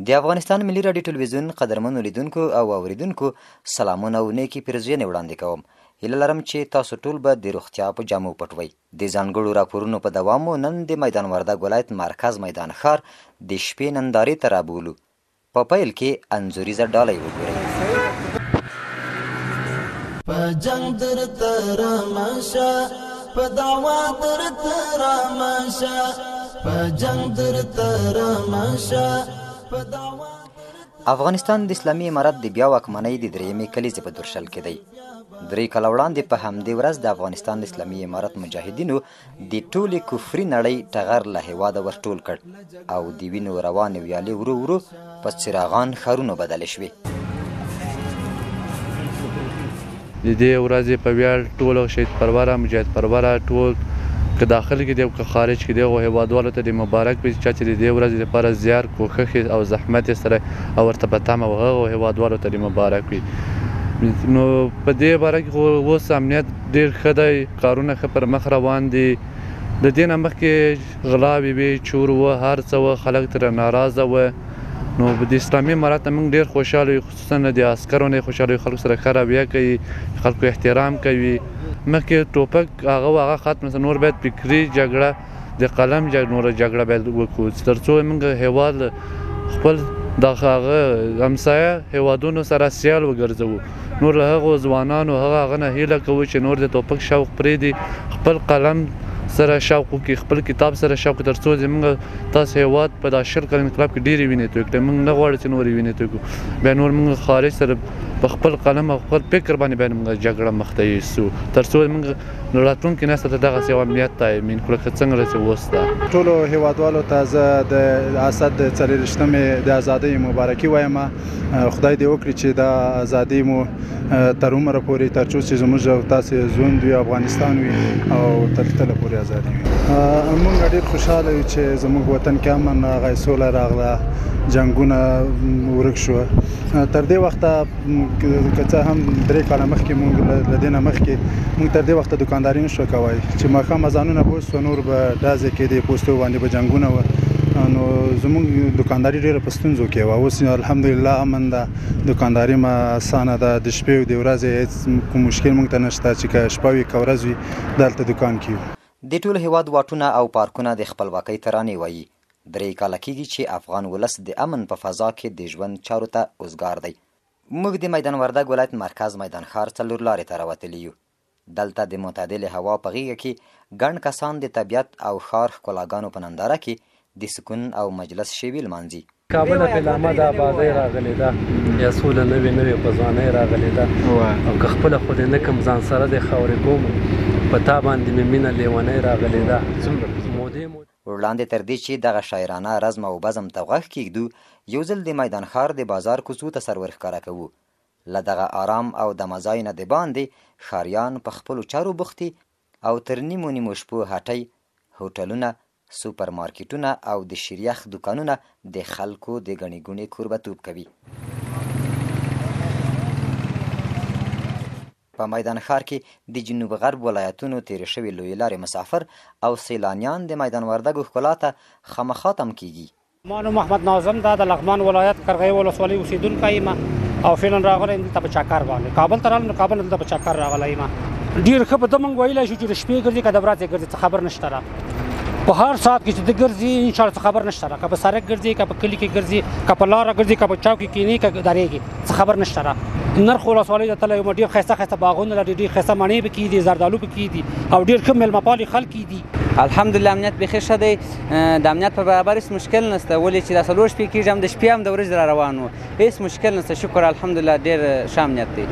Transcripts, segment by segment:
د افغانستان ملي راډیو ټلویزیون قدرمنو لیدونکو او اوریدونکو سلامونه او نیکې پیرزوینې وړاندې کوم. هیله لرم چې تاسو ټول به د روغتیا په جامو پټ وئ. د ځانګړو راپورونو په دوام مو نن د میدان وردګ ولایت مرکز میدان ښار د شپې نندارې ته رابولو. په پیل کې انځوریزه ډالۍ وګورئ. په جنګ درته رامشه، په دعوا درته رامشه، په جنګ درته رامشه. افغانستان د اسلامي امارت د بیا واکمنۍ د درېیمې کلیزې په دورشل کې دی. 3 کاله وړاندې په همدې ورځ د افغانستان د اسلامي امارت مجاهدینو د ټولې کفري نړۍ ټغر له هېواده ورټول کړ او د وینو روانې ویالې ورو ورو په څراغان ښارونو بدلې شوې. د دې ورځې په ویاړ ټول شهید پروره مجاهد پروره ټول که داخل کې دی او که خارج کې دی هغو هېوادوالو ته د مبارک وي چا چې د دې ورځې لپاره زیار کوښښ او زحمت یې سره او ورته په تمه و هغو هېوادوالو ته د مبارک وي. نو په دې باره کې خو اوس امنیت ډېر ښه دی، کارونه ښه پر مخ روان دي. د دې نه مخکې غلاوې وې، چور وه، هر څه وه، خلک ترې ناراضه وه. نو د اسلامي امارت نه موږ ډېر خوشحاله یو، خصوصا د عسکرو نه خوشحاله یو، خلکو سره ښه رویه کوي، خلکو احترام کوي. مخکې ټوپک هغه ختمه نور باید فکري جګړه د قلم نوره جګړه باید وکړو تر څو موږ هېواد خپل د هغه همسایه هېوادونو سره سیال وګرځوو. نور له هغو ځوانانو هغه نه هیله کوو چې نور د ټوپک شوق پرېږدي، خپل قلم سره شوق وکړي، خپل کتاب سره شوق وکړي، تر څو زموږ تاسو هېواد په دا 20 کلن انقلاب کې ډېرې وینې توی کړې. موږ نه غواړو چې نورې وینې توی کړو. بیا نور موږ خارج سره په خپل قلم او خپل فکر باندې باید موږ جګړه مخته یوسو تر څو موږ راتلونکي نسل ته دغسې یو امنیت تامین کړو لکه څنګه چې اوس ده. ټولو هېوادوالو ته زه د اسد د 44مې د ازادۍ مبارکي وایم. خدای دې وکړي چې دا ازادي مو تر عمره پورې تر څو چې زموږ او تاسې ژوند وي، افغانستان وي او تر تله پورې ازادي وي. موږ ډېر خوشحاله یو چې زموږ وطن کې امن راغی، سوله راغله، جنګونه ورک شوه. تر دې وخته که څه هم 3 کاله مخکې موږ له دې نه مخکې موږ تر دې وخته دوکانداري نشو کولی چې ماښام اذانونه بوست و، نور به ډزې کېدې، پوستو باندې به جنګونه وه. نو زموږ دوکانداري ډېره په ستونزو کې وه. اوس الحمدلله امن ده، دوکانداري ما اسانه ده. د شپې او د ورځې هېڅ کوم مشکل موږ ته نشته چې که شپه وي که ورځ وي دلته دوکان کې یو. د ټول هېواد واټونه او پارکونه د خپلواکۍ ترانې وایي. 3 کاله کېږي چې افغان ولس د امن په فضا کې د ژوند چارو ته اوزګار دی. موږ د میدان وردګ ولایت مرکز میدان ښار 4 لارې ته راوتلي یو. دلته د معتدلې هوا په غېږه کې ګڼ کسان د طبیعت او ښار ښکلاګانو په ننداره کې د سکون او مجلس شیبې لمانځي. کابل په لامه د آبادۍ راغلې ده، یا سوله نوې په ځوانۍ راغلې ده، او که خپله خو دې نه کم ځان سره د خاورې کوم په تا باندې مې مینه لیونۍ راغلې ده. وړاندې تر دې چې دغه شاعرانه رزم او بزم ته غوږ کېږدو، یو ځل د میدان ښار د بازار کوڅو ته سرور ښکاره کوو. له دغه آرام او دمه ځای نه د باندې ښاریان په خپلو چارو بوختي او تر نیمو نیمو شپو هټۍ، هوټلونه، سوپر مارکیټونه او د شیریخ دوکانونه د خلکو د ګڼې ګوڼې کوربتوب کوي. په میدان ښار کې د جنوب غرب ولایتونو تېرې شوې لویې لارې مسافر او سیلانیان د میدان وردګو ښکلا ته خامخا تم کېږي. ما نوم محمد ناظم ده، د لغمان ولایت قرغې ولسوالۍ اوسېدونکی یم او فعلا راغلی یم دلته په چکر باندې. کابل ته راغلم، کابل نه دلته په چکر راغلی یم. ډېر ښه به ده موږ ویلی شو چې د شپې ګرځي که د ورځې ګرځي څه خبر نشته را. په هر ساعت کې چې د ګرځي انشاءالله څه خبر نشته را. که په سړک ګرځي، که په کلي کې ګرځي، که په لاره ګرځي، که په چوک کې کښېني، که درېږي، څه خبر نشته را. نرخ ولسوالۍ ته تللی یم، ډېر ښایسته ښایسته باغونه لري، ډېر ښایسته مڼې پکې دي، زردالو پکې دي او ډېر ښه میلمه پالې خلک دي. الحمدلله امنیت بیخي ښه دی. د امنیت په برابر هېڅ مشکل نشته، ولې چې دا 4 شپې کېږي هم د شپې هم د ورځې را روان وو، هېڅ مشکل نشته. شکر الحمدلله ډېر ښه امنیت دی.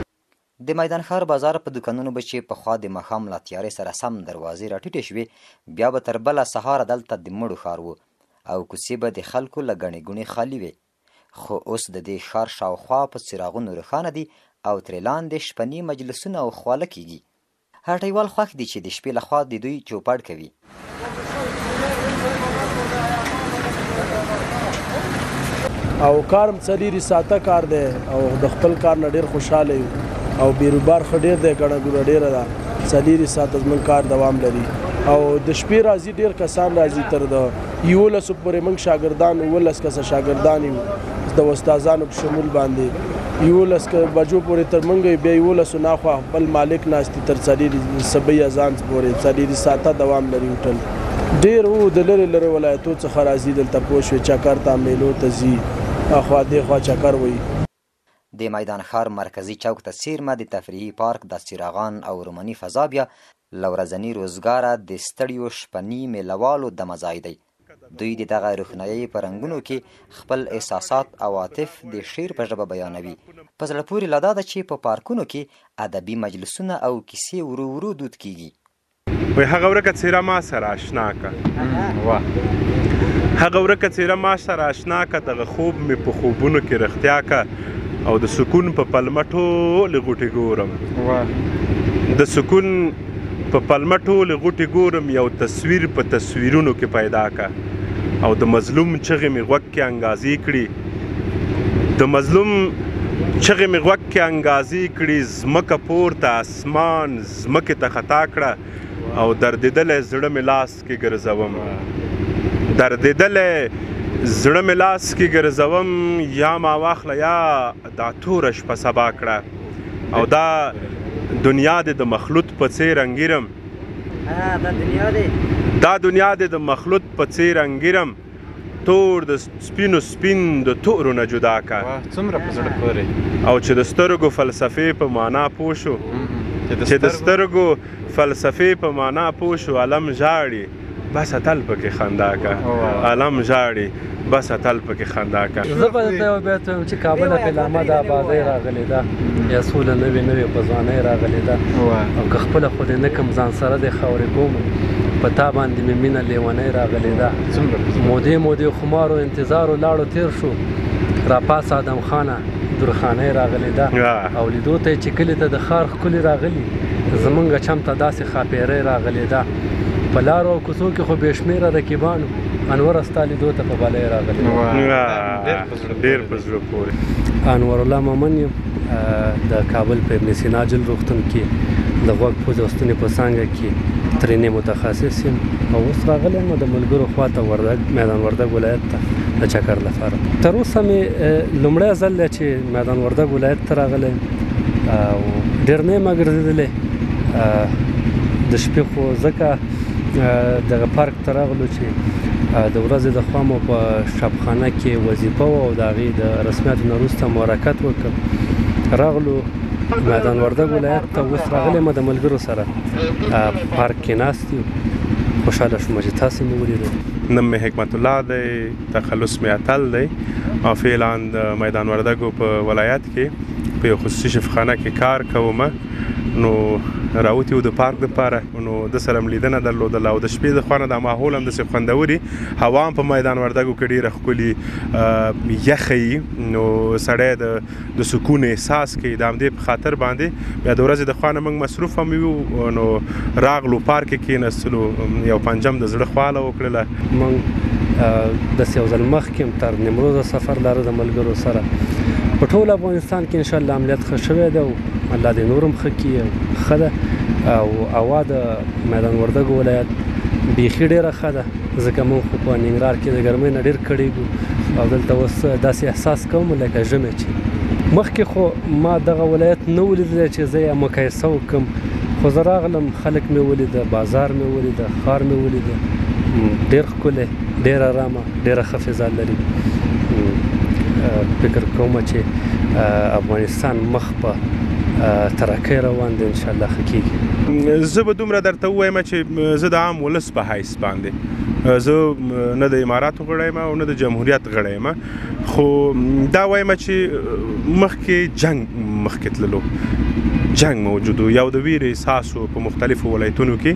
د میدان ښار بازار په دوکانونو به چې پخوا د ماښام له تیارې سره سم دروازې راټیټې شوې، بیا به تر بله سهاره دلته د مړو ښار و او کوڅې به د خلکو له ګڼې ګوڼې خالي وې. خو اوس د دې ښار شاوخوا په څراغونو روښانه دي او ترې لاندې شپني مجلسونه او خواله کېږي. هټیوال خوښ دي چې د شپې لخوا د دوی چوپړ کوي. او کارم 4 ساعته کار دی او د خپل کار نه ډېر خوشحاله یو او بیروبار ښه ډېر دی، ګڼه ګوڼه ډېره ده څلېرې ساعته زموږ کار دوام لري او د شپې راځي ډېر کسان راځي تر د 11 پورې موږ شاګردان 19 کسه شاګردان یو د استادانو په شمول باندې 11 بجو پورې تر موږ بیا 11 ناخوا خپل مالک ناستي تر 4 صبح اذان پورې 4 ساعته دوام لري هوټل ډېر وو د لرې لرې ولایتو څخه راځي دلته پوه شوې چکر ته میلو ته ځي اخوا دېخوا چکر وایي د میدان ښار مرکزي چوک ته څیرمه د تفریحي پارک د څراغان او روماني فضا بیا له ورځني روزګاره د ستړیو شپني میلهوالو دمه ځای دی. دوی د دغه روښنایۍ په رنګونو کې خپل احساسات او عاطف د شعر په ژبه بیانوي. په زړه پورې لا دا ده چې په پارکونو کې ادبي مجلسونه او کیسې ورو ورو دود کیږي. وای هغه ورکه څیره ما سره اشنا که هغه ورکه څیره ما سره اشنا که دغه خوب مې په خوبونو کې رښتیا که او د سکون په پلمه ټولې غوټې ګورم د سکون په پلمه ټولې غوټې ګورم یو تصویر په تصویرونو کې پیدا که او د مظلوم چغې مې غوږ کې انګازې کړي د مظلوم چغې مې غوږ کې انګازې کړي ځمکه پورته اسمان ځمکې ته خطا کړه او دردېدلی زړه مې لاس کې ګرځوم دردېدلی زړه مې لاس کې ګرځوم یا ما واخله یا دا توره شپه سبا کړه او دا دنیا دې د مخلوط په څېر انګیرم دا دنیا دې د مخلوط په څېر انګیرم تور د سپینو سپین د تورو نه جدا که څومره په زړه پورې او چې د سترګو فلسفې په معنا پوه شو چې د سترګو فلسفې په معنا پوه شو علم ژاړي بس اتل پکې خندا که علم ژاړي بس اتل پکې خندا که زه به درته یو بیت وایم چې کابل په لامه د ابادۍ راغلې ده یا سوله نوې نوې په ځوانۍ راغلې ده او که خپله خو دې نه کم ځان سره دې خاورې کوم په تا باندې مې مینه لیونۍ راغلې ده مودې خمارو انتظار ولاړو تیر شو راپاس آدم خانه درخانۍ راغلې ده او لیدو ته یې چې کلي ته د ښار ښکلي راغلي زمونږ چم ته داسې ښاپېرۍ راغلې ده په لارو او کوڅو کې خو بې شمېره رقیبانو انور ستا لیدو ته په بالۍ راغلی ډېر په زړه پورې انور الله مومن یم د کابل په ابن سینا جل روغتون کې د غوږ پوزې او ستونې په څانګه کې ترېنې متخصص یم او اوس راغلی یم د ملګرو خواته میدان وردګ ولایت ته د چکر لپاره تر اوسه مې لومړی ځل دی چې میدان وردګ ولایت ته راغلی یم او ډېر نه یم ګرځېدلی د شپې خو ځکه دغه پارک ته راغلو چې د ورځې د خوا مو په شبخانه کې وظیفه وه او د هغې د رسمیاتو نه وروسته مو حرکت وکړ راغلو میدان وردګ ولایت ته اوس راغلی یم د ملګرو سره پارک کې ناست یو خوشحاله شوم چې تاسې مې ولیدل نم مې حکمت الله دی تخلص مې اتل دی او فعلا د میدان وردګو په ولایت کې په یو خصوصي شفخانه کې کار کوم نو راوتي وو د پارک دپاره نو د سره م لیدنه درلودله او د شپې د خوا نه دا ماحول هم داسې خوندوري هوا هم په میدان وردګو کې ډېره ښکلي یخه وي نو سړی د سکون احساس کوي د همدې په خاطر باندې بیا د ورځې د خوا نه موږ مصروف هم یو نو راغلو پارک کې کېنستلو یو پنجم د زړه خواله وکړله موږ داسې یو ځل مخکې هم تر نیمروزه سفر لاره د ملګرو سره په ټول افغانستان کې انشاءالله عملیات ښه شوی دی او الله دې نور هم ښه کړي ښه ده او هوا د میدان وردګو ولایت بیخي ډېره ښه ده ځکه موږ خو په ننګرهار کې د ګرمۍ نه ډېر کړېږو او دلته اوس داسې احساس کوم لکه ژمی چې مخکې خو ما دغه ولایت نه و لیدلی چې زه یې مقایسه وکړم خو زه راغلم خلک مې ولیده بازار مې ولیده ښار مې ولیده ډېر ښکلی ډېر ارامه ډېره ښه فضا لري فکر کوم چې افغانستان مخ په ترقۍ روان دی انشاءالله ښه کېږي زه به دومره درته ووایم چې زه د عام ولس په حیث باندې زه نه د اماراتو غړی یم او نه د جمهوریت غړی یم خو دا وایم چې مخکې جنګ مخکې تللو جنگ موجود و یو د ویرې احساس په مختلفو ولایتونو کې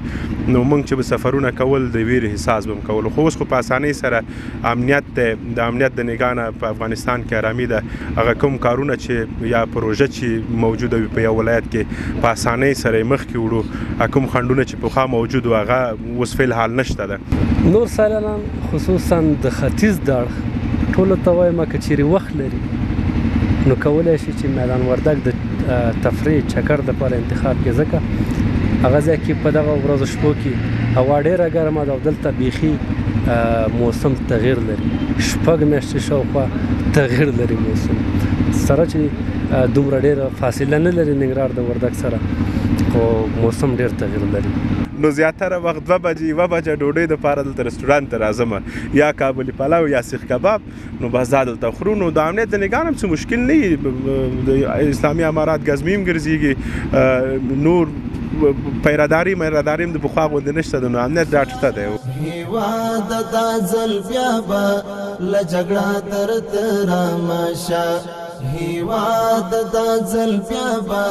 نو موږ چې به سفرونه کول د ویرې احساس به م کول خو اوس خو په اسانۍ سره امنیت دی د امنیت د نګاه نه په افغانستان کې ارامي ده هغه کوم کارونه چې یا پروژه چې موجوده وي په یو ولایت کې په اسانۍ سره یې مخکې وړو کوم خنډونه چې پخوا موجود و هغه اوس فعلحال نشته ده نور سیلانان خصوصا د ختیځ د اړخ ټولو ته وایم که چیرې وخت لري نو کولی شي چې میدان وردګ د تفریح چکر دپاره انتخاب کړي ځکه هغه ځای کې په دغه ورځو شپو کې هوا ډېره ګرمه ده او دلته بیخي موسم تغییر لري. 6 میاشتې شاوخوا تغییر لري موسم، سره چې دومره ډېره فاصله نه لري ننګرهار د وردګ سره، خو موسم ډېر تغییر لري. نو زیاتره وخت 2 بجې ډوډۍ دپاره دلته رسټورانټ ته راځم، یا کابلي پلاو یا سیخ کباب، نو بس دا دلته خورو. نو د امنیت د نګاه هم څه مشکل نه وي، د اسلامي امارات ګزمې هم ګرځېږي، نور پیراداري هم د پخوا غوندې نشته ده، نو امنیت ډاډ شته دی. هیواد دا ځل بیا به له جګړه درته رامشه، هیواد دا ځل بیا به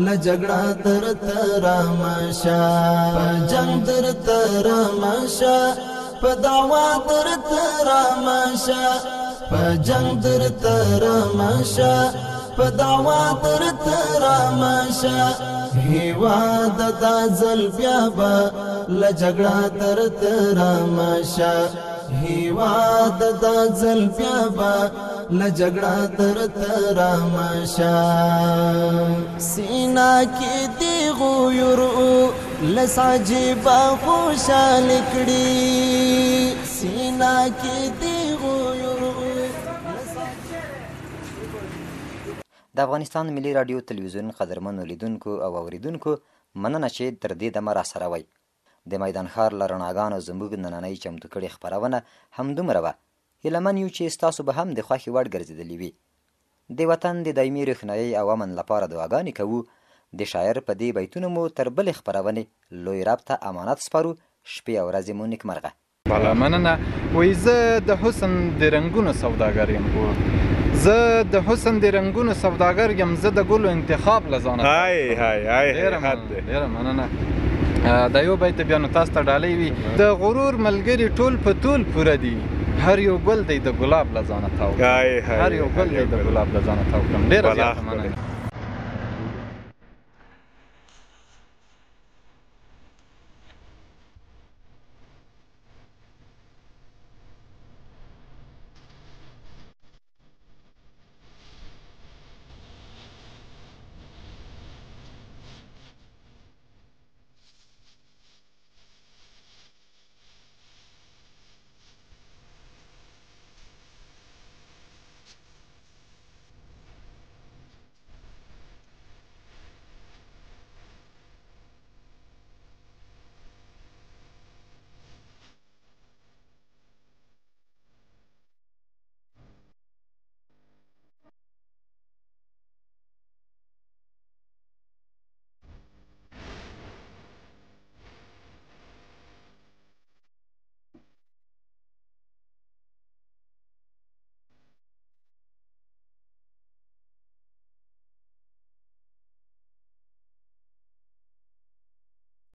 له جګړه درته رامشه، په جنګ درته رامشه، په دعوا درته رامشه، په جنګ درته رامشه، په دعوا درته رامشه، هیواد دا ځل بیا به له جګړه درته رامشه، هیواد دا ځل بیا به له جګړه درته رامشه. سینا کې دی غیور لس عجیبه خوشحالي کړي، سینا کې دی غیور. د افغانستان ملي راډیو تلویزیون قدرمنو لیدونکو او اوریدونکو مننه چې تر دې دمه راسره وئ. د میدان ښار له رڼاګانو زموږ نننۍ چمتو کړې خپرونه همدومره وه. هیلهمن یو چې ستاسو به هم د خوښې وړ ګرځېدلې وي. د وطن د دایمي روښنایۍ او امن لپاره دعاګانې کوو. د شاعر په دې بیتونو مو تر بلې خپرونې لوی رب ته امانت سپارو. شپې او ورځې مو نیکمرغه. بالا مننه. وایي زه د حسن د رنګونو سوداګر یم، زه د حسن د رنګونو سوداګر یم، زه د ګلو انتخاب له ځانه. ډېره مننه. دا یو بیت بیا نو تاسو ته ډالۍ وي. د غرور ملګري ټول په ټول پوره دي، هر یو ګل دی د ګلاب له ځانه تاو کړم، هر یو ګل دی د ګلاب له ځانه تاو کړم. ډېره زیاته مننه.